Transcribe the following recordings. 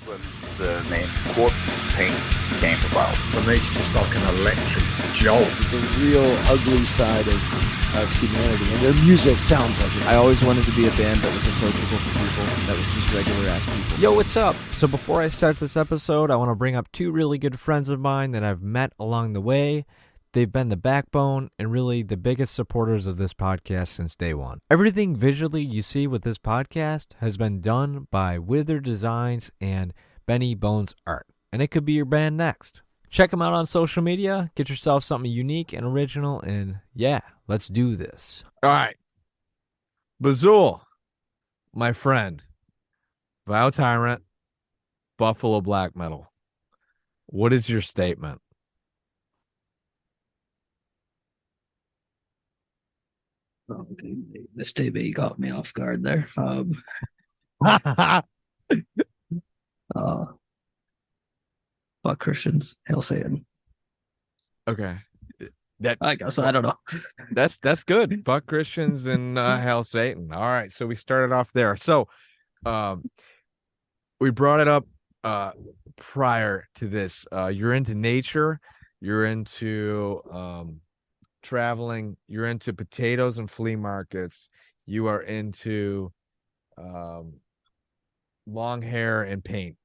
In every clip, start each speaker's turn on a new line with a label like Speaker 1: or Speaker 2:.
Speaker 1: when the name corpse paint came about.
Speaker 2: For me, it's just like an electric jolt.
Speaker 3: It's a real ugly side of humanity, and their music sounds like it.
Speaker 4: I always wanted to be a band that was approachable to people, that was just regular ass people.
Speaker 5: Yo, what's up? So before I start this episode, I want to bring up two really good friends of mine that I've met along the way. They've been the backbone and really the biggest supporters of this podcast since day one. Everything visually you see with this podcast has been done by Wither Designs and Benny Bones Art, and it could be your band next. Check them out on social media, get yourself something unique and original, and yeah, let's do this. All right. Bezual, my friend. Vile Tyrant, Buffalo Black Metal. What is your statement?
Speaker 6: Okay, this statement you caught me off guard there. Fuck Christians, hail Satan.
Speaker 5: Okay.
Speaker 6: I guess I don't know.
Speaker 5: That's good. Fuck Christians and hail Satan. All right, so we started off there. So we brought it up prior to this. You're into nature, you're into traveling, you're into potatoes and flea markets, you are into long hair and paint,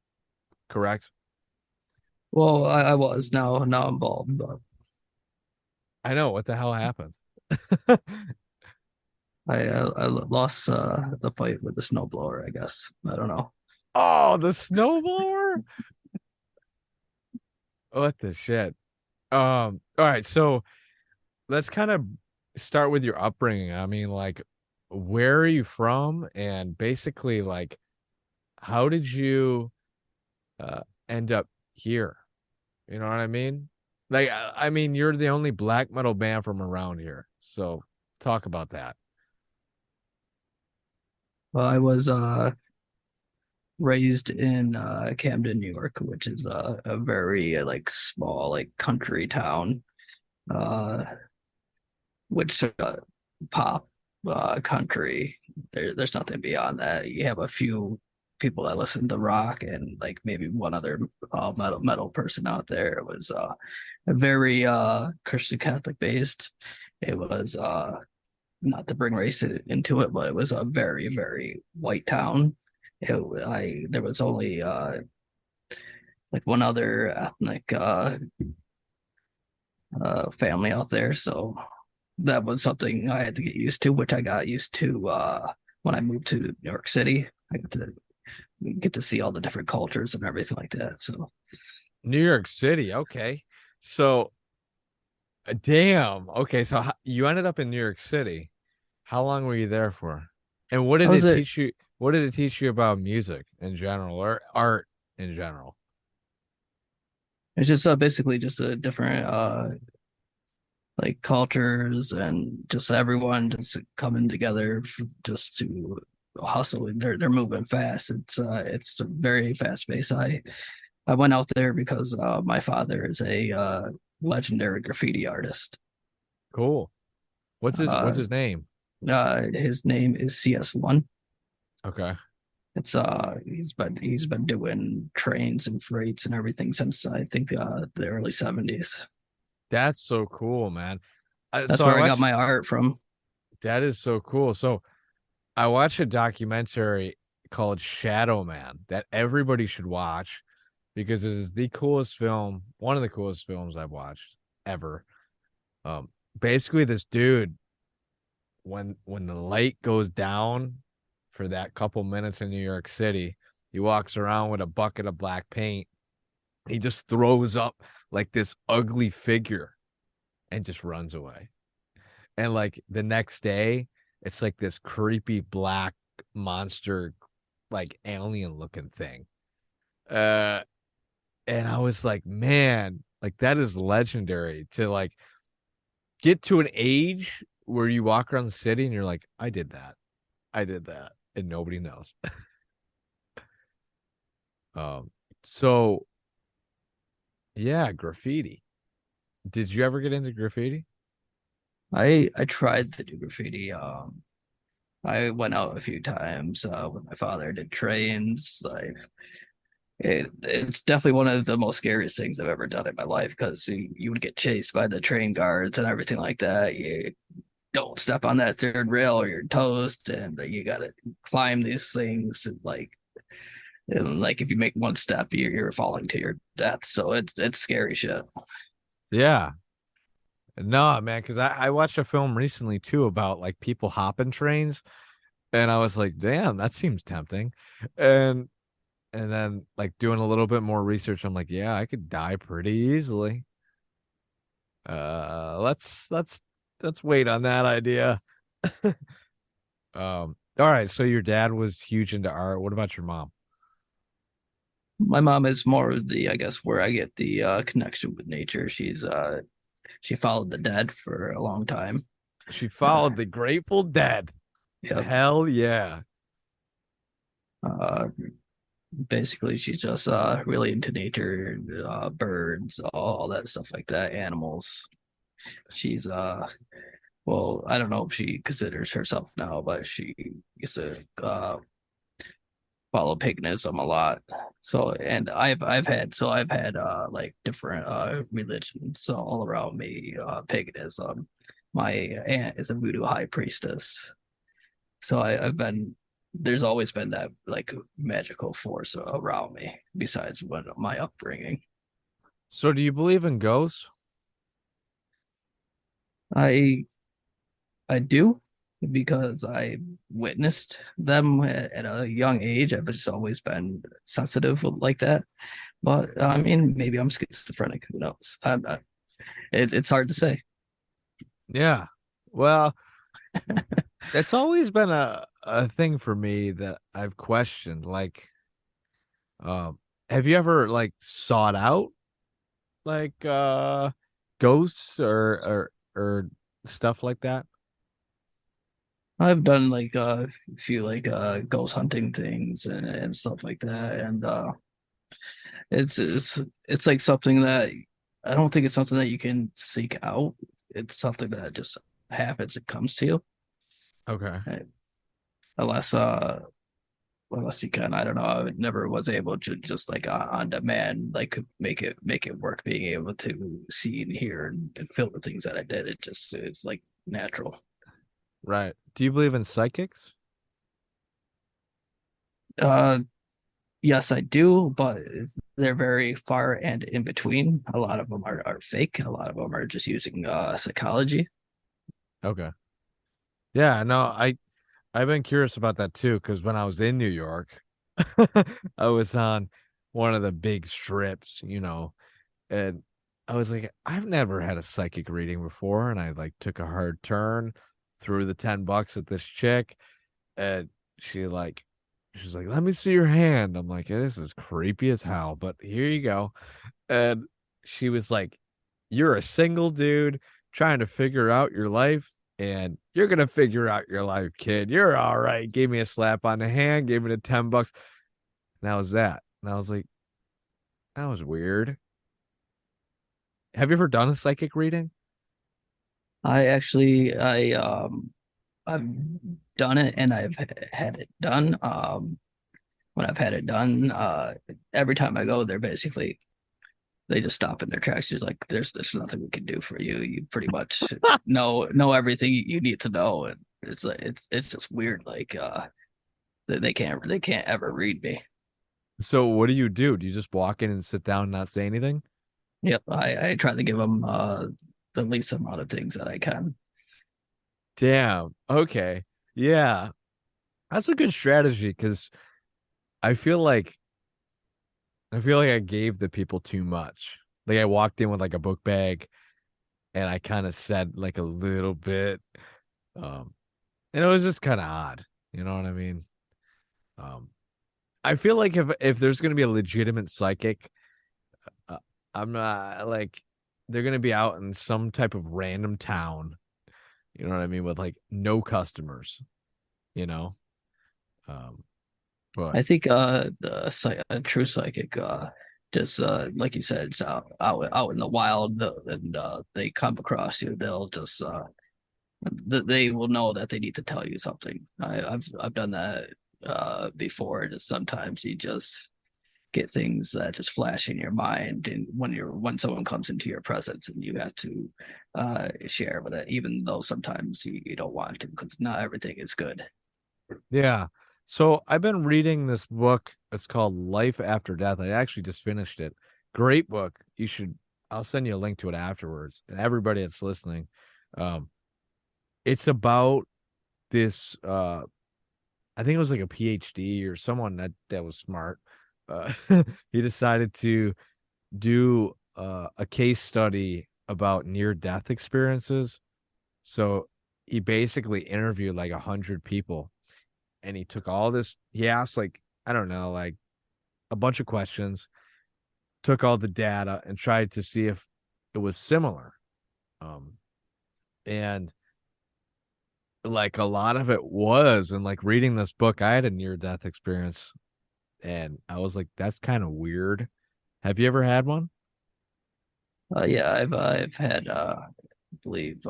Speaker 5: correct?
Speaker 6: Well, I was now I'm bald, but
Speaker 5: I know what the hell happened.
Speaker 6: I lost the fight with the snowblower, I guess. I don't know.
Speaker 5: Oh, the snowblower. What the shit. All right, so let's kind of start with your upbringing. I mean, like, where are you from? And basically, like, how did you end up here? You know what I mean? Like, I mean, you're the only black metal band from around here. So talk about that.
Speaker 6: Well, I was raised in Camden, New York, which is a very like small like country town, which pop country. There's nothing beyond that. You have a few people that listen to rock and like maybe one other metal person out there. It was a very Christian Catholic based. It was not to bring race into it, but it was a very, very white town. There was only like one other ethnic family out there, so that was something I had to get used to, which I got used to when I moved to New York City. I get to see all the different cultures and everything like that. So
Speaker 5: New York City, okay. So damn. Okay, so you ended up in New York City. How long were you there for? And what did it teach you? What did it teach you about music in general or art in general?
Speaker 6: it's just basically just a different like cultures and just everyone just coming together just to hustle. They're moving fast. It's a very fast pace. I went out there because my father is a legendary graffiti artist.
Speaker 5: Cool. What's his name?
Speaker 6: His name is CS1.
Speaker 5: Okay.
Speaker 6: It's he's been doing trains and freights and everything since I think the early 70s.
Speaker 5: That's so cool, man.
Speaker 6: That's where I got my art from.
Speaker 5: That is so cool. So I watched a documentary called Shadow Man that everybody should watch because this is the coolest film, one of the coolest films I've watched ever. Basically this dude, when the light goes down for that couple minutes in New York City, he walks around with a bucket of black paint. He just throws up like this ugly figure and just runs away. And like the next day, it's like this creepy black monster, like alien looking thing. And I was like, man, like that is legendary to like get to an age where you walk around the city and you're like, I did that. And nobody knows. So yeah, graffiti. Did you ever get into graffiti?
Speaker 6: I tried to do graffiti. I went out a few times with my father, did trains. It's definitely one of the most scariest things I've ever done in my life because you would get chased by the train guards and everything like that. You don't step on that third rail or you're toast, and you gotta climb these things and like if you make one step, you're falling to your death. So it's scary shit.
Speaker 5: Yeah. No, man, because I watched a film recently too about like people hopping trains, and I was like, damn, that seems tempting. And and then like doing a little bit more research, I'm like, yeah, I could die pretty easily. Let's wait on that idea. All right, so your dad was huge into art. What about your mom?
Speaker 6: My mom is more of the, I guess, where I get the connection with nature. She followed the dead for a long time.
Speaker 5: She
Speaker 6: Uh,
Speaker 5: followed the Grateful Dead.
Speaker 6: yep.
Speaker 5: Hell yeah.
Speaker 6: Uh, Basically, she's just really into nature, birds, all that stuff like that, animals. She's well, I don't know if she considers herself now, but she used to follow paganism a lot. So, and I've had like different religions all around me, paganism. My aunt is a voodoo high priestess. So I've been there's always been that like magical force around me besides what my upbringing.
Speaker 5: So do you believe in ghosts?
Speaker 6: I I do because I witnessed them at a young age. I've just always been sensitive like that. But I mean, maybe I'm schizophrenic. Who knows? It's hard to say.
Speaker 5: Yeah. Well, it's always been a thing for me that I've questioned. Like, um, have you ever like sought out like ghosts or stuff like that?
Speaker 6: I've done like a few like ghost hunting things and stuff like that, and it's like something that I don't think it's something that you can seek out. It's something that just happens. It comes to you,
Speaker 5: Okay.
Speaker 6: uh, unless unless you can. I don't know. I never was able to just like on demand like make it work. Being able to see and hear and feel the things that I did. It's like natural.
Speaker 5: Right. Do you believe in psychics?
Speaker 6: Uh, Yes, I do, but they're very far and in between. A lot of them are fake. A lot of them are just using psychology.
Speaker 5: Okay. Yeah, no, I've been curious about that too, because when I was in New York, I was on one of the big strips, and I was like, I've never had a psychic reading before, and I like took a hard turn, threw the $10 at this chick, and she's like, let me see your hand. I'm like, this is creepy as hell, but here you go. And she was like, you're a single dude trying to figure out your life, and you're gonna figure out your life, kid. You're all right. Gave me a slap on the hand, gave me the $10. And that was that. And I was like, that was weird. Have you ever done a psychic reading?
Speaker 6: I've done it and I've had it done. When I've had it done, every time I go there, basically they just stop in their tracks. She's like, "There's nothing we can do for you. You pretty much know everything you need to know." And it's like it's just weird. Like they can't ever read me.
Speaker 5: So what do you do? Do you just walk in and sit down and not say anything?
Speaker 6: Yep, I try to give them the least amount of things that I can.
Speaker 5: Damn. Okay. Yeah. That's a good strategy because I feel like I gave the people too much. Like I walked in with like a book bag and I kind of said like a little bit. Um, and it was just kind of odd. You know what I mean? Um, I feel like if there's gonna be a legitimate psychic, uh, I'm not like they're gonna be out in some type of random town. You know what I mean? With like no customers. You know. Um, but
Speaker 6: I think a true psychic just like you said, it's out in the wild, and they come across you, they'll just they will know that they need to tell you something. I've done that before. Just sometimes you just get things that just flash in your mind, and when someone comes into your presence and you have to share with it, even though sometimes you don't want to, because not everything is good.
Speaker 5: Yeah. So I've been reading this book. It's called Life After Death. I actually just finished it. Great book. I'll send you a link to it afterwards. And everybody that's listening, um, it's about this I think it was like a PhD or someone that was smart. Uh, he decided to do a case study about near death experiences. So he basically interviewed like 100 people, and he took all this. He asked like, I don't know, like a bunch of questions, took all the data and tried to see if it was similar. Um, and like a lot of it was, and like reading this book, I had a near death experience, and I was like, that's kind of weird. Have you ever had one?
Speaker 6: Yeah, I've had I believe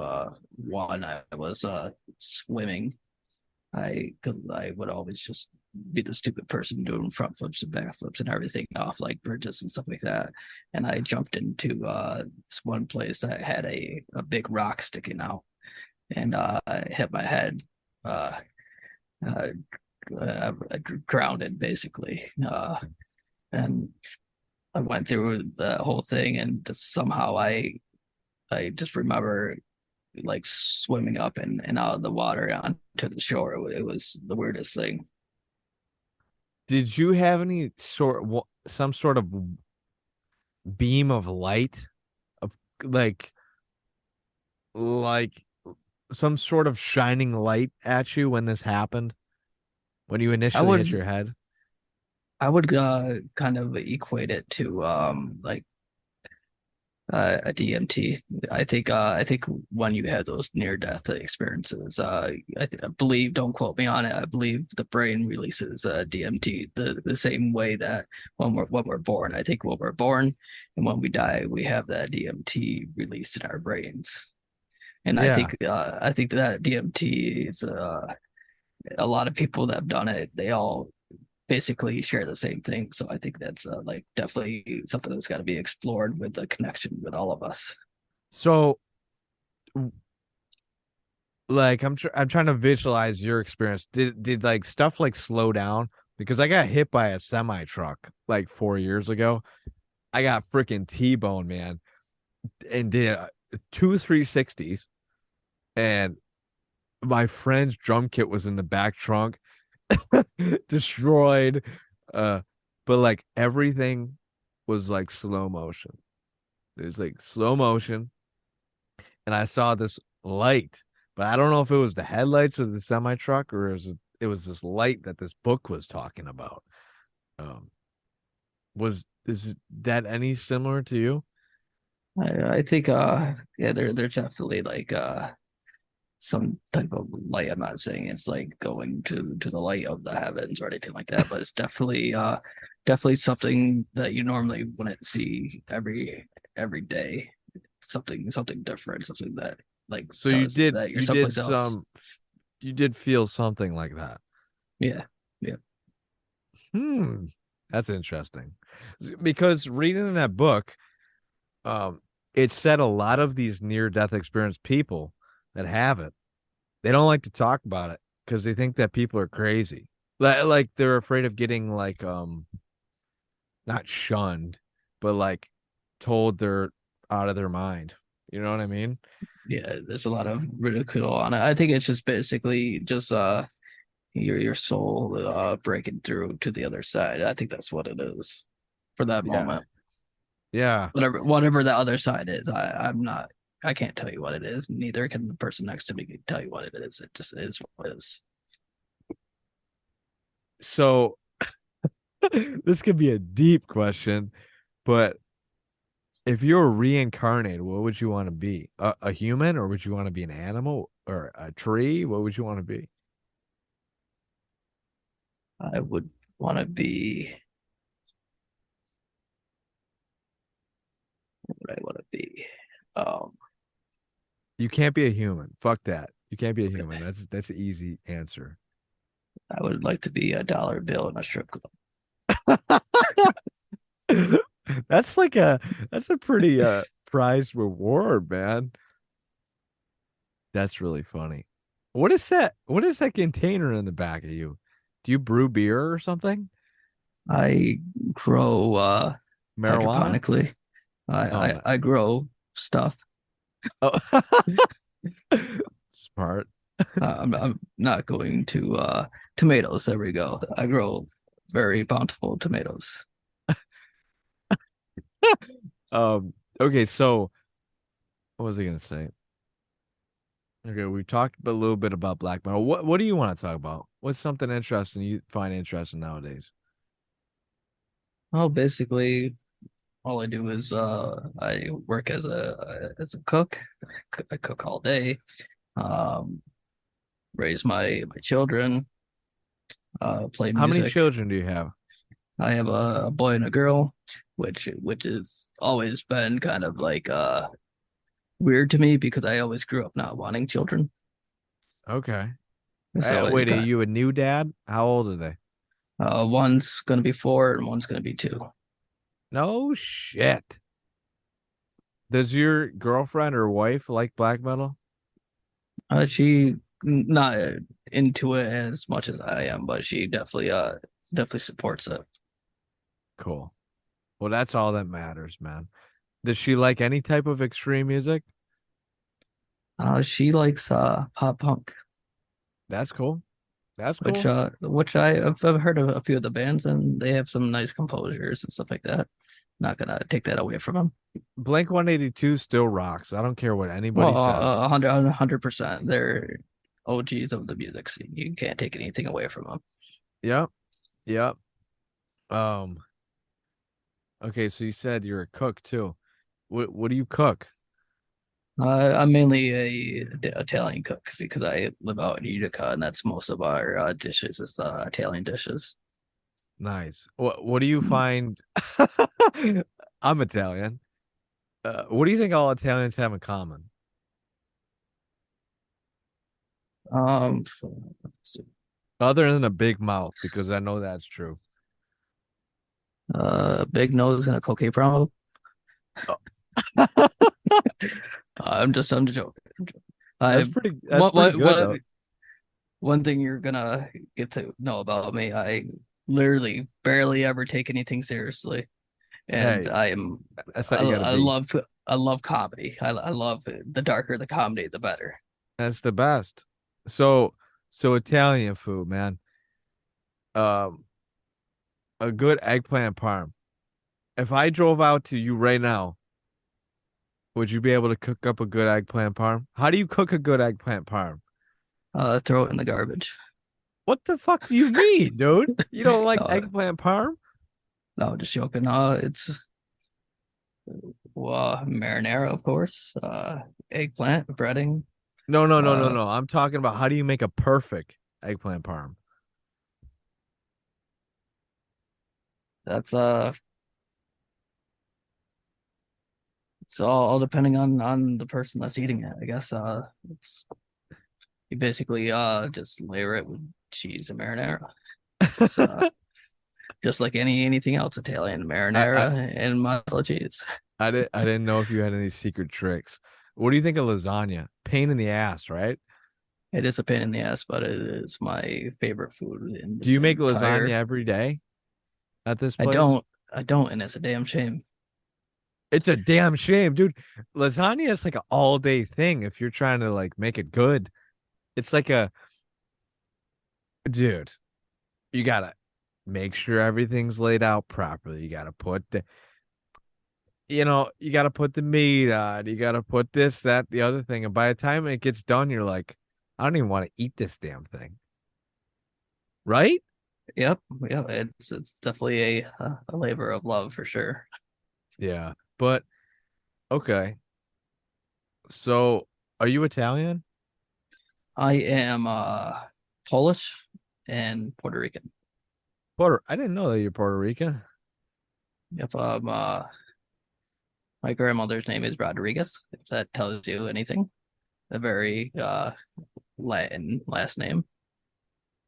Speaker 6: one. I was swimming. Because I would always just be the stupid person doing front flips and back flips and everything off like bridges and stuff like that. And I jumped into this one place that had a big rock sticking out, and I hit my head. Uh, uh, I grounded basically, and I went through the whole thing, and just somehow I just remember like swimming up and out of the water onto the shore. It was the weirdest thing.
Speaker 5: Did you have some sort of beam of light of like like some sort of shining light at you when this happened? When you
Speaker 6: I
Speaker 5: initially hit
Speaker 6: would
Speaker 5: your head?
Speaker 6: I would kind of equate it to like a DMT. I think when you have those near death experiences, I believe, don't quote me on it, I believe the brain releases DMT the same way that when we're born. I think when we're born and when we die, we have that DMT released in our brains. And
Speaker 5: Yeah.
Speaker 6: I think that DMT is a lot of people that have done it, they all basically share the same thing. So I think that's like definitely something that's got to be explored with the connection with all of us.
Speaker 5: So like I'm trying to visualize your experience. Did like stuff like slow down? Because I got hit by a semi truck like 4 years ago. I got freaking T-bone, man, and did two 360s, and my friend's drum kit was in the back trunk, destroyed. Uh, but like everything was like slow motion. It was like slow motion, and I saw this light, but I don't know if it was the headlights of the semi truck or it was this light that this book was talking about. Um, is that any similar to you?
Speaker 6: I think yeah, there's definitely like some type of light. I'm not saying it's like going to the light of the heavens or anything like that, but it's definitely something that you normally wouldn't see every day. Something different, something that like
Speaker 5: So
Speaker 6: does that you're someplace else.
Speaker 5: you did feel something like that.
Speaker 6: Yeah. Yeah.
Speaker 5: Hmm, that's interesting. Because reading in that book, um, it said a lot of these near death experience people that have it, they don't like to talk about it because they think that people are crazy. Like they're afraid of getting like not shunned, but like told they're out of their mind. You know what I mean?
Speaker 6: Yeah, there's a lot of ridicule on it. I think it's just basically just your soul breaking through to the other side. I think that's what it is for that
Speaker 5: Yeah.
Speaker 6: moment.
Speaker 5: Yeah.
Speaker 6: Whatever the other side is, I'm not, I can't tell you what it is. Neither can the person next to me tell you what it is. It just is what it is.
Speaker 5: So this could be a deep question, but if you were reincarnated, what would you want to be? A human, or would you want to be an animal or a tree? What would you want to be?
Speaker 6: I would want to be what I want to be. Um,
Speaker 5: You can't be a human. Fuck that. You can't be a human. That's an easy answer.
Speaker 6: I would like to be a dollar bill in a strip club.
Speaker 5: That's that's a pretty prized reward, man. That's really funny. What is that? What is that container in the back of you? Do you brew beer or something?
Speaker 6: I grow
Speaker 5: Marijuana?
Speaker 6: hydroponically.
Speaker 5: Oh,
Speaker 6: I,
Speaker 5: no.
Speaker 6: I grow stuff.
Speaker 5: Oh. Smart.
Speaker 6: I'm not going to tomatoes. There we go. I grow very bountiful tomatoes.
Speaker 5: Okay, so what was I gonna say? Okay, we talked a little bit about black metal. What do you want to talk about? What's something interesting you find interesting nowadays?
Speaker 6: Well, basically, all I do is I work as a cook. I cook all day. Um, Raise my children. Play
Speaker 5: How many
Speaker 6: music.
Speaker 5: children do you have?
Speaker 6: I have a boy and a girl, which has always been kind of like weird to me because I always grew up not wanting children.
Speaker 5: Okay.
Speaker 6: So it
Speaker 5: Wait, are
Speaker 6: got,
Speaker 5: you a new dad? How old are they?
Speaker 6: one's gonna be 4 and one's gonna be 2.
Speaker 5: No shit. Does your girlfriend or wife like black metal?
Speaker 6: She not into it as much as I am, but she definitely supports it.
Speaker 5: Cool. Well, that's all that matters, man. Does she like any type of extreme music?
Speaker 6: She likes pop punk,
Speaker 5: That's cool. That's
Speaker 6: which
Speaker 5: cool.
Speaker 6: I've heard of a few of the bands and they have some nice composers and stuff like that. Not gonna take that away from them.
Speaker 5: Blink 182 still rocks. I don't care what
Speaker 6: Well,
Speaker 5: anybody says.
Speaker 6: 100%. They're OGs of the music scene. You can't take anything away from them.
Speaker 5: Yep. Yep. Um, okay, so you said you're a cook too. What do you cook?
Speaker 6: I'm mainly a Italian cook because I live out in Utica, and that's most of our dishes is Italian dishes.
Speaker 5: Nice. What do you find? I'm Italian. What do you think all Italians have in common?
Speaker 6: Um,
Speaker 5: Other than a big mouth, because I know that's true.
Speaker 6: Big nose and a cocaine problem.
Speaker 5: Oh.
Speaker 6: I'm just joking. I
Speaker 5: That's pretty good though.
Speaker 6: one thing you're gonna get to know about me, I literally barely ever take anything seriously, and
Speaker 5: Hey, that's how
Speaker 6: I,
Speaker 5: you gotta
Speaker 6: I
Speaker 5: be.
Speaker 6: love I love comedy. I love the darker the comedy, the better.
Speaker 5: That's the best. So so Italian food, man. Um, a good eggplant parm. If I drove out to you right now, would you be able to cook up a good eggplant parm? How do you cook a good eggplant parm?
Speaker 6: Throw it in the garbage.
Speaker 5: What the fuck do you mean, dude? You don't like
Speaker 6: No,
Speaker 5: eggplant parm?
Speaker 6: no, just joking. It's marinara, of course. Eggplant, breading.
Speaker 5: No, no, no, no,
Speaker 6: Uh,
Speaker 5: no. I'm talking about how do you make a perfect eggplant parm?
Speaker 6: that's it's all depending on the person that's eating it. I guess it's you basically just layer it with cheese and marinara. It's just like anything else Italian
Speaker 5: I, I
Speaker 6: marinara and mozzarella cheese.
Speaker 5: I didn't know if you had any secret tricks. What do you think of lasagna? Pain in the ass, right?
Speaker 6: It is a pain in the ass, but it is my favorite food in
Speaker 5: Do
Speaker 6: this
Speaker 5: you make lasagna
Speaker 6: entire.
Speaker 5: every day at this
Speaker 6: I
Speaker 5: place?
Speaker 6: don't, I don't, and it's a damn shame.
Speaker 5: It's a damn shame, dude. Lasagna is like an all day thing if you're trying to like make it good. It's like a dude, you gotta make sure everything's laid out properly. You gotta put the you gotta put the meat on, you gotta put this, that, the other thing. And by the time it gets done, you're like, I don't even want to eat this damn thing. Right?
Speaker 6: Yep, yeah, it's definitely a labor of love for sure.
Speaker 5: Yeah. But okay. So are you Italian?
Speaker 6: I am Polish and Puerto Rican.
Speaker 5: I didn't know that you're Puerto Rican.
Speaker 6: If my grandmother's name is Rodriguez, if that tells you anything, a very Latin last name,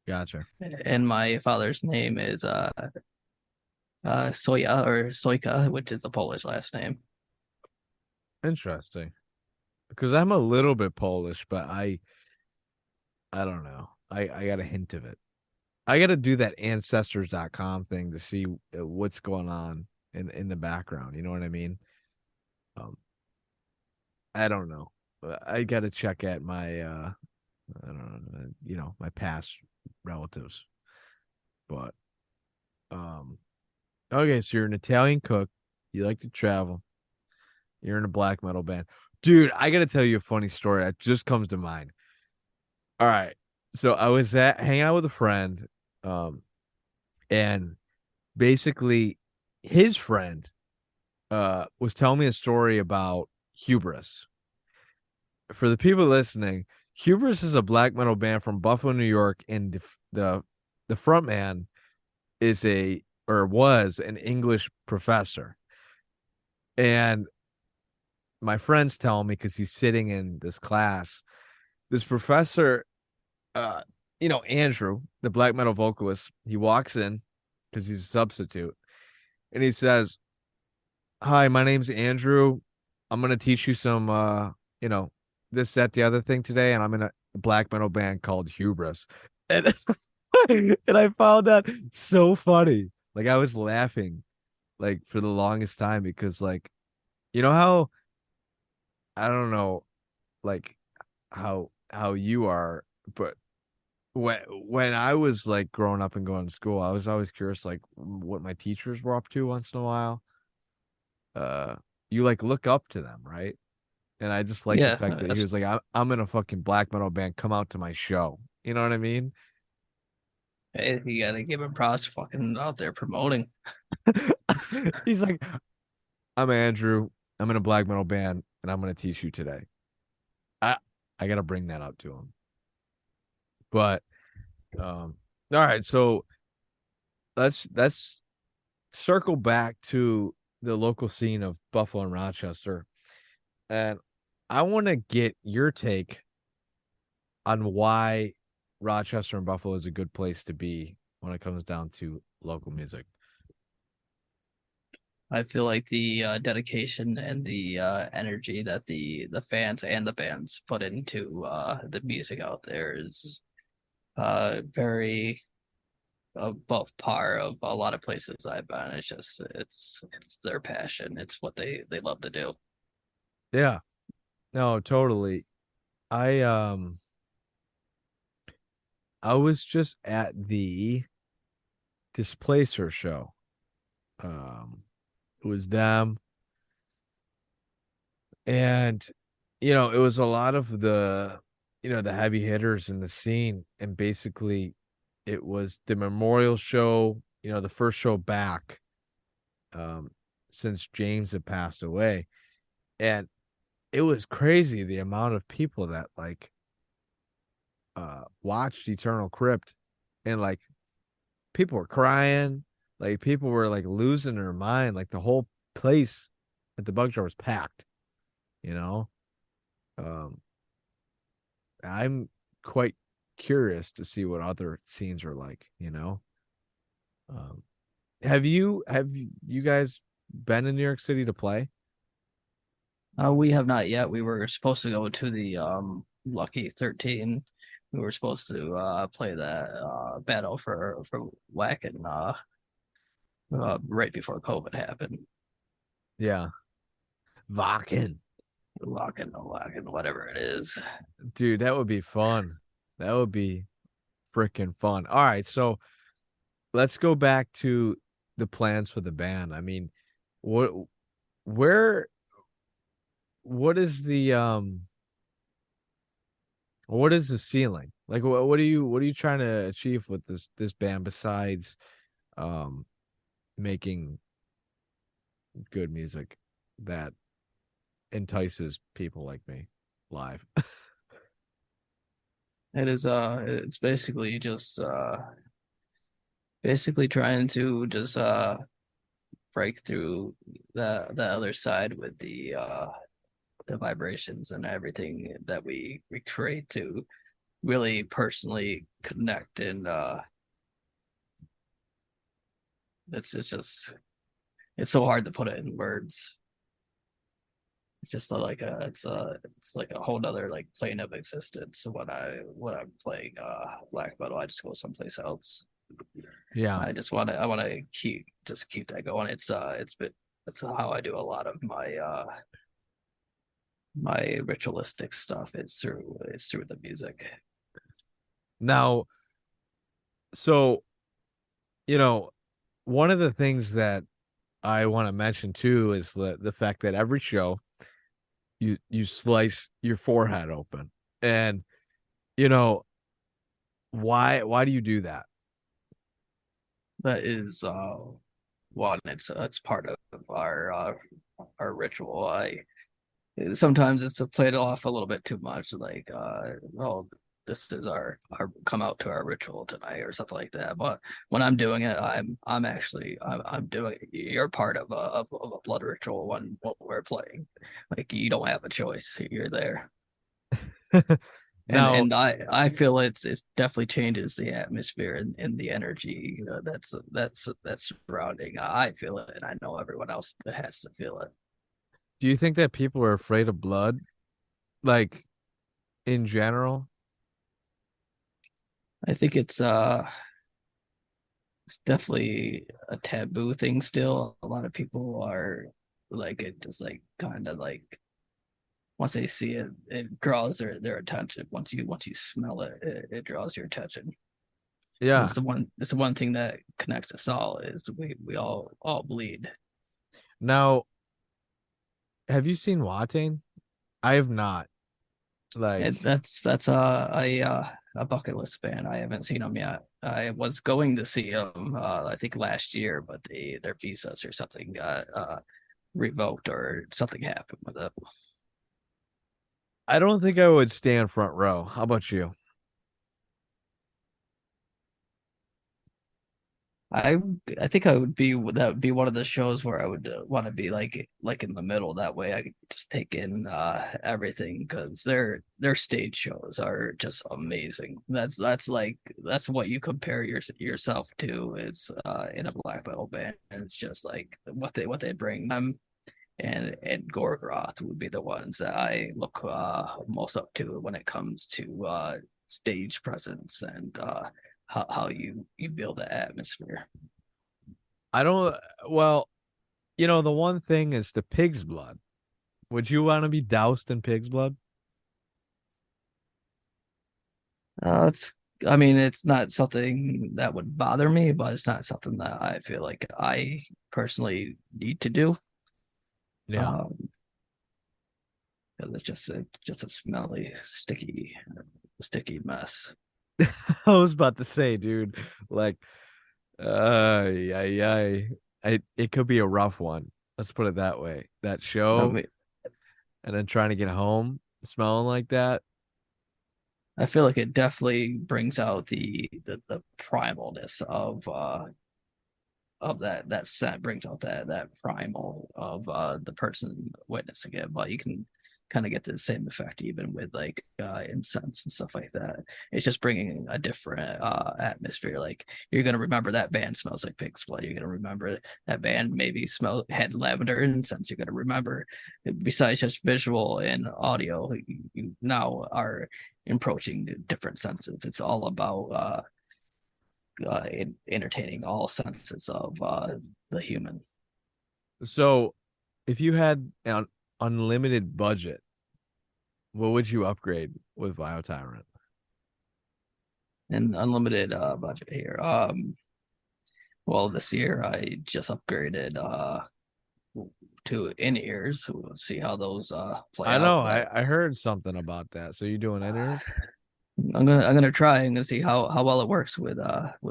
Speaker 5: Gotcha.
Speaker 6: and my father's name is Soya or Soyka, which is a Polish last name.
Speaker 5: Interesting. Because I'm a little bit Polish, but I don't know. I got a hint of it. I got to do that ancestors.com thing to see what's going on in the background. You know what I mean? Um, I don't know. I got to check at my I don't know, my past relatives. But okay, so you're an Italian cook. You like to travel. You're in a black metal band. Dude, I got to tell you a funny story that just comes to mind. All right. So I was hanging out with a friend, and basically his friend was telling me a story about Hubris. For the people listening, Hubris is a black metal band from Buffalo, New York, and the front man is was an English professor. And my friend's telling me, because he's sitting in this class, this professor, Andrew, the black metal vocalist, he walks in because he's a substitute, and he says, "Hi, my name's Andrew. I'm gonna teach you some, this, that, the other thing today, and I'm in a black metal band called Hubris." And and I found that so funny. Like, I was laughing like for the longest time because, like, how, I don't know, like, how you are, but when I was like growing up and going to school, I was always curious like what my teachers were up to once in a while. You like look up to them, right? And I just like the
Speaker 6: Yeah,
Speaker 5: fact that he was like, I'm in a fucking black metal band, come out to my show. You know what I mean?
Speaker 6: hey, you gotta give him props fucking out there promoting.
Speaker 5: He's like, I'm Andrew. I'm in a black metal band, and I'm gonna teach you today. I I gotta bring that up to him. But all right, so let's circle back to the local scene of Buffalo and Rochester. And I want to get your take on why Rochester and Buffalo is a good place to be when it comes down to local music.
Speaker 6: I feel like the dedication and the energy that the fans and the bands put into the music out there is very above par of a lot of places I've been. It's just it's their passion. It's what they love to do.
Speaker 5: Yeah. No, totally. I I was just at the Displacer show. It was them, and it was a lot of the heavy hitters in the scene, and basically it was the memorial show, the first show back um since James had passed away. And it was crazy the amount of people that like watched Eternal Crypt, and like people were crying, like people were like losing their mind, like the whole place at the bug jar was packed, you know. um I'm quite curious to see what other scenes are like. um have you guys been in New York City to play?
Speaker 6: We have not yet. We were supposed to go to the Lucky 13. We were supposed to play that battle for Wacken right before COVID happened.
Speaker 5: Yeah. Vakken.
Speaker 6: Wacken, whatever it is.
Speaker 5: Dude, that would be fun. That would be freaking fun. All right, so let's go back to the plans for the band. I mean, what where what is the ceiling? Like what are you trying to achieve with this band besides um making good music that entices people like me live?
Speaker 6: It's basically trying to just break through the other side with the vibrations and everything that we create to really personally connect and it's just it's so hard to put it in words. It's just like it's like a whole nother like plane of existence. So when I'm playing black metal, I just go someplace else.
Speaker 5: Yeah.
Speaker 6: I want to keep that going. It's how I do a lot of my ritualistic stuff. It's through the music.
Speaker 5: Now, so one of the things that I want to mention too is the fact that every show you slice your forehead open, and you know why do you do that?
Speaker 6: That is one. It's part of our ritual. I sometimes it's to play it off a little bit too much, like well, this is our come out to our ritual tonight or something like that. But when I'm doing it, I'm actually I'm doing you're part of a blood ritual when we're playing. Like you don't have a choice. You're there.
Speaker 5: Now,
Speaker 6: And I feel it's definitely changes the atmosphere and the energy that's surrounding. I feel it, and I know everyone else that has to feel it.
Speaker 5: do you think that people are afraid of blood, like in general?
Speaker 6: I think it's definitely a taboo thing still. A lot of people are like it just like kind of like once they see it, it draws their attention. Once you smell it, it draws your attention.
Speaker 5: Yeah.
Speaker 6: It's the one thing that connects us all is we all bleed.
Speaker 5: Now, have you seen Watain? I have not. Like,
Speaker 6: And that's a bucket list band. I haven't seen them yet. I was going to see them I think last year, but their visas or something got revoked or something happened with it.
Speaker 5: I don't think I would stand front row. How about you?
Speaker 6: I I think I would be that would be one of the shows where I would want to be like in the middle. That way I could just take in everything because their stage shows are just amazing. That's what you compare yourself to is in a black metal band. And it's just like what they bring them and Gorgroth would be the ones that I look most up to when it comes to stage presence and how you build the atmosphere.
Speaker 5: I don't. Well, the one thing is the pig's blood. Would you want to be doused in pig's blood?
Speaker 6: It's I mean it's not something that would bother me, but it's not something that I feel like I personally need to do.
Speaker 5: Yeah.
Speaker 6: Um, 'Cause it's just a smelly, sticky mess.
Speaker 5: I was about to say, dude, like, yeah, yeah. It could be a rough one. Let's put it that way. That
Speaker 6: I
Speaker 5: show,
Speaker 6: mean,
Speaker 5: and then trying to get home smelling like that.
Speaker 6: I feel like it definitely brings out the primalness of that scent, brings out that primal of the person witnessing it. But you can kind of get the same effect even with like incense and stuff like that. It's just bringing a different atmosphere. Like you're gonna remember that band smells like pig's blood. You're gonna remember that band maybe had lavender incense. You're gonna remember besides just visual and audio. You now are approaching different senses. It's all about entertaining all senses of the human.
Speaker 5: So, if you had an unlimited budget, what would you upgrade with Tyrant?
Speaker 6: And unlimited budget here. Well, this year I just upgraded to in ears. We'll see how those play
Speaker 5: I
Speaker 6: out.
Speaker 5: know.
Speaker 6: But
Speaker 5: I heard something about that. So you doing in-ears?
Speaker 6: I'm gonna try and gonna see how well it works with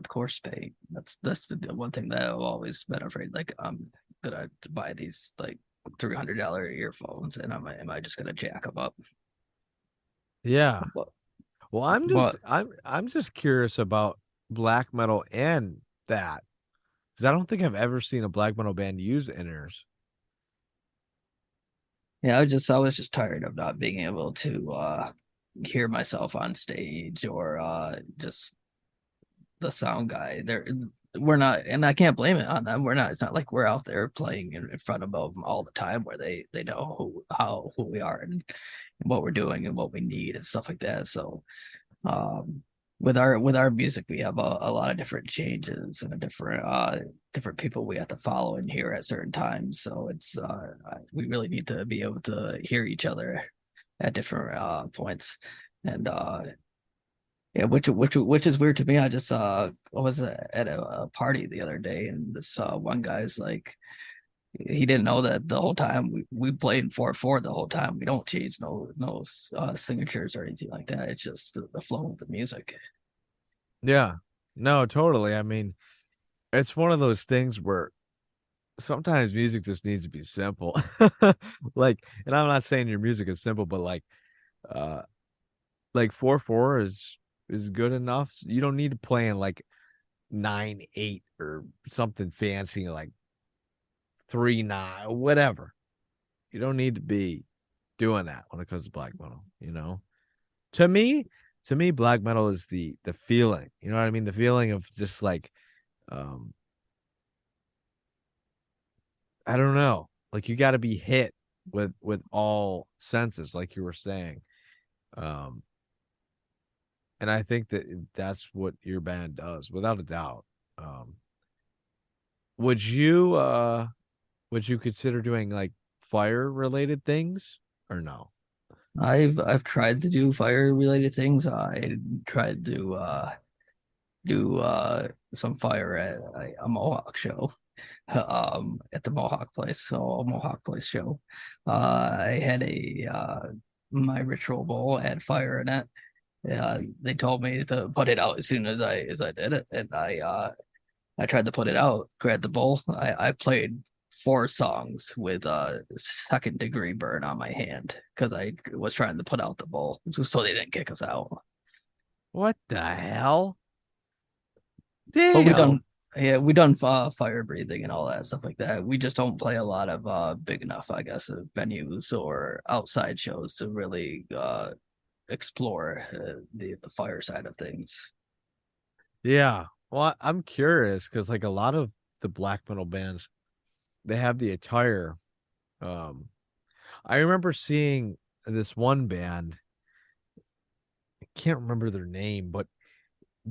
Speaker 6: course paint. That's the one thing that I've always been afraid. Like I'm gonna buy these like $300 earphones, and am I just gonna jack them up?
Speaker 5: Yeah.
Speaker 6: But
Speaker 5: Well,
Speaker 6: but
Speaker 5: I'm just curious about black metal and that because I don't think I've ever seen a black metal band use in-ears.
Speaker 6: yeah, I was just tired of not being able to hear myself on stage or just the sound guy. we're not, and I can't blame it on them. We're not. It's not like we're out there playing in front of them all the time, where they know who we are and what we're doing and what we need and stuff like that. So, um, with our music, we have a lot of different changes and a different people we have to follow and hear at certain times. So it's we really need to be able to hear each other at different points, and yeah, which is weird to me. I just I was at a party the other day, and this one guy's like, he didn't know that the whole time we played in 4/4 the whole time. We don't change no signatures or anything like that. It's just the flow of the music.
Speaker 5: Yeah. No, totally. I mean, it's one of those things where sometimes music just needs to be simple. Like, and I'm not saying your music is simple, but uh like 4/4 is good enough. You don't need to play in like 9/8 or something fancy like 3/9, whatever. You don't need to be doing that when it comes to black metal, you know. To me, black metal is the feeling. You know what I mean? The feeling of just like um I don't know. Like you got to be hit with all senses like you were saying. Um and I think that that's what your band does without a doubt. Um would you consider doing like fire related things or no?
Speaker 6: I've tried to do fire related things. I tried to do some fire at a Mohawk show, at the Mohawk Place, so a Mohawk Place show. I had a my ritual bowl had fire in it. They told me to put it out as soon as I did it, and I tried to put it out, grabbed the bowl. I played 4 songs with a second degree burn on my hand because I was trying to put out the bowl so they didn't kick us out.
Speaker 5: What the hell?
Speaker 6: But
Speaker 5: Damn.
Speaker 6: we done fire breathing and all that stuff like that. We just don't play a lot of big enough, I guess, venues or outside shows to really explore the fire side of things.
Speaker 5: Yeah. Well, I'm curious because like a lot of the black metal bands, they have the attire. Um, I remember seeing this one band. I can't remember their name, but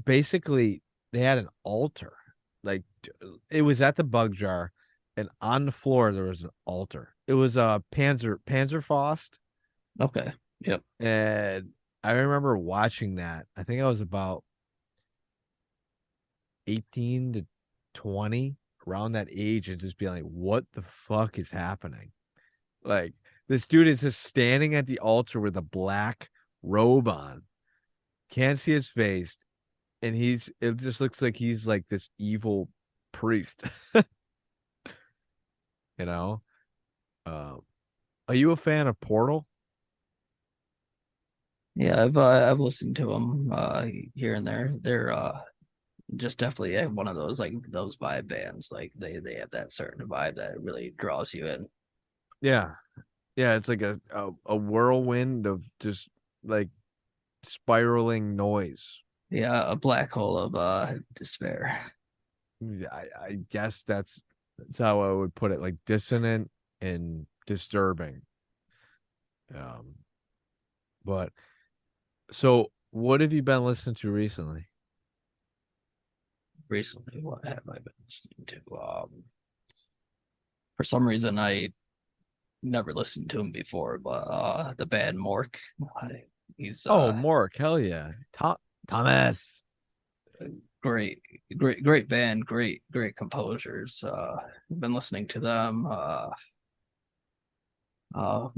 Speaker 5: basically they had an altar. Like it was at the Bug Jar, and on the floor there was an altar. It was a Panzerfaust,
Speaker 6: Okay. Yep.
Speaker 5: and I remember watching that. I think I was about 18 to 20, around that age, and just being like, what the fuck is happening? Like, this dude is just standing at the altar with a black robe on, can't see his face, and it just looks like he's like this evil priest, you know? Um, are you a fan of Portal?
Speaker 6: Yeah, I've listened to them here and there. They're just definitely one of those like those vibe bands. Like they have that certain vibe that really draws you in.
Speaker 5: Yeah. Yeah, it's like a whirlwind of just like spiraling noise.
Speaker 6: Yeah, a black hole of despair.
Speaker 5: I guess that's how I would put it, like dissonant and disturbing. Um, but so what have you been listening to recently?
Speaker 6: Recently, what have I been listening to? For some reason, I never listened to him before, but the band Mork, he's
Speaker 5: Oh, Mork, hell yeah. Thomas.
Speaker 6: great band, great composers. I've been listening to them. Uh,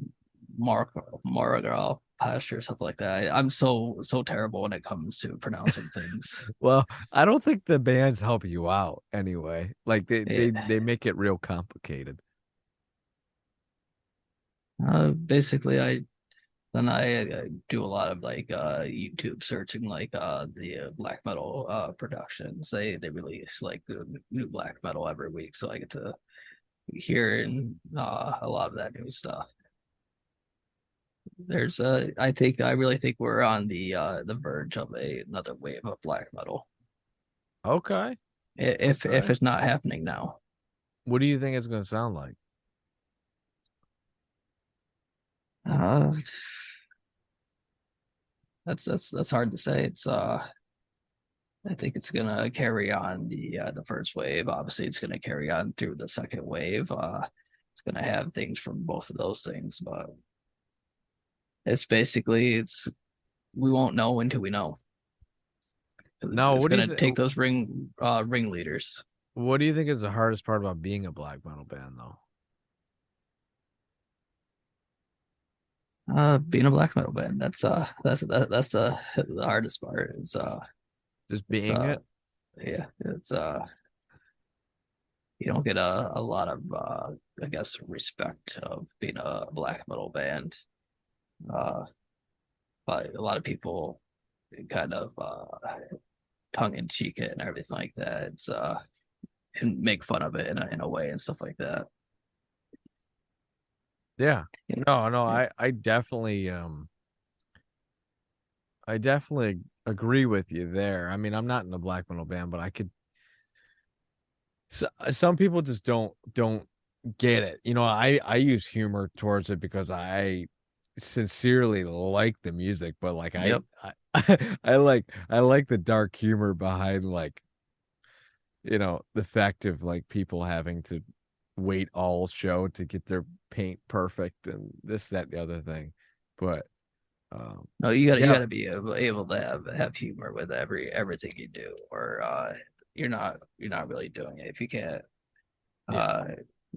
Speaker 6: Mark Maragal pasture something like that. I'm so terrible when it comes to pronouncing things.
Speaker 5: Well, I don't think the bands help you out anyway. Like
Speaker 6: Yeah.
Speaker 5: they make it real complicated.
Speaker 6: Basically, I do a lot of like YouTube searching like the black metal productions. They release like the new black metal every week, so I get to hear and a lot of that new stuff. There's I really think we're on the verge of another wave of black metal.
Speaker 5: Okay.
Speaker 6: If
Speaker 5: Okay.
Speaker 6: it's not happening now.
Speaker 5: What do you think it's going to sound like?
Speaker 6: Uh, that's hard to say. I think it's gonna carry on the first wave. Obviously, it's gonna carry on through the second wave. It's gonna have things from both of those things, but it's basically it's we won't know until we know.
Speaker 5: No,
Speaker 6: It's
Speaker 5: what do you
Speaker 6: gonna
Speaker 5: think?
Speaker 6: take those ringleaders.
Speaker 5: What do you think is the hardest part about being a black metal band, though?
Speaker 6: Being a black metal band. That's the hardest part.
Speaker 5: Just
Speaker 6: It's
Speaker 5: being it?
Speaker 6: yeah, it's you don't get a lot of I guess respect of being a black metal band. Uh, but a lot of people kind of tongue in cheek it and everything like that. It's and make fun of it in a way and stuff like that.
Speaker 5: Yeah.
Speaker 6: Yeah.
Speaker 5: No, no,
Speaker 6: Yeah.
Speaker 5: I definitely agree with you there. I mean, I'm not in a black metal band, but I could some people just don't get it. I use humor towards it because I sincerely like the music, but like
Speaker 6: Yep.
Speaker 5: I like the dark humor behind like, the fact of like people having to wait all show to get their paint perfect and this, that, and the other thing. But
Speaker 6: No, you
Speaker 5: yeah,
Speaker 6: gotta be able to have humor with everything you do, or you're not really doing it. If you can't
Speaker 5: yeah.
Speaker 6: uh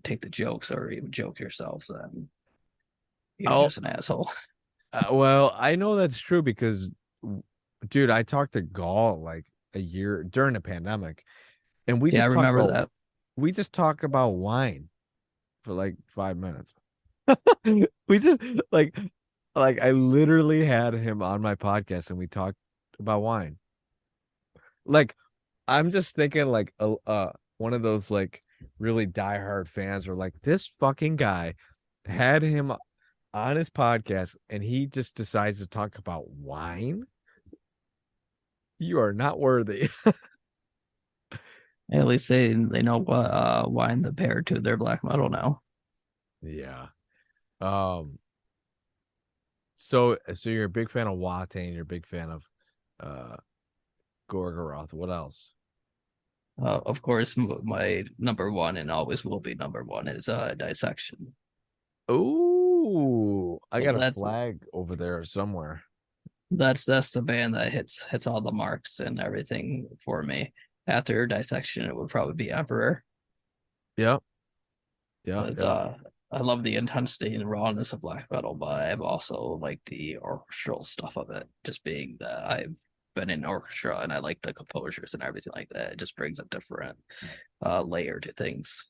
Speaker 6: take the jokes or even joke yourself, then you're
Speaker 5: Oh,
Speaker 6: just an asshole.
Speaker 5: well, I know that's true because, dude, I talked to Gall like a year during the pandemic, and
Speaker 6: Yeah, I remember that.
Speaker 5: we just talk about wine for like 5 minutes. We just like I literally had him on my podcast and we talked about wine. Like I'm just thinking like one of those like really diehard fans are like, this fucking guy had him on his podcast and he just decides to talk about wine. You are not worthy.
Speaker 6: At least they know what wine the pair to their black metal now.
Speaker 5: Yeah. Um so you're a big fan of Watain, you're a big fan of uh Gorgoroth. What else?
Speaker 6: Of course, my number one and always will be number one is Dissection.
Speaker 5: Ooh, I
Speaker 6: So
Speaker 5: got a flag over there somewhere.
Speaker 6: that's the band that hits all the marks and everything for me. After Dissection, it would probably be Emperor.
Speaker 5: Yep. Yeah,
Speaker 6: It's
Speaker 5: yeah.
Speaker 6: I love the intensity and rawness of black metal, but I've also like the orchestral stuff of it. Just being that I've been in orchestra and I like the composers and everything like that. It just brings a different layer to things.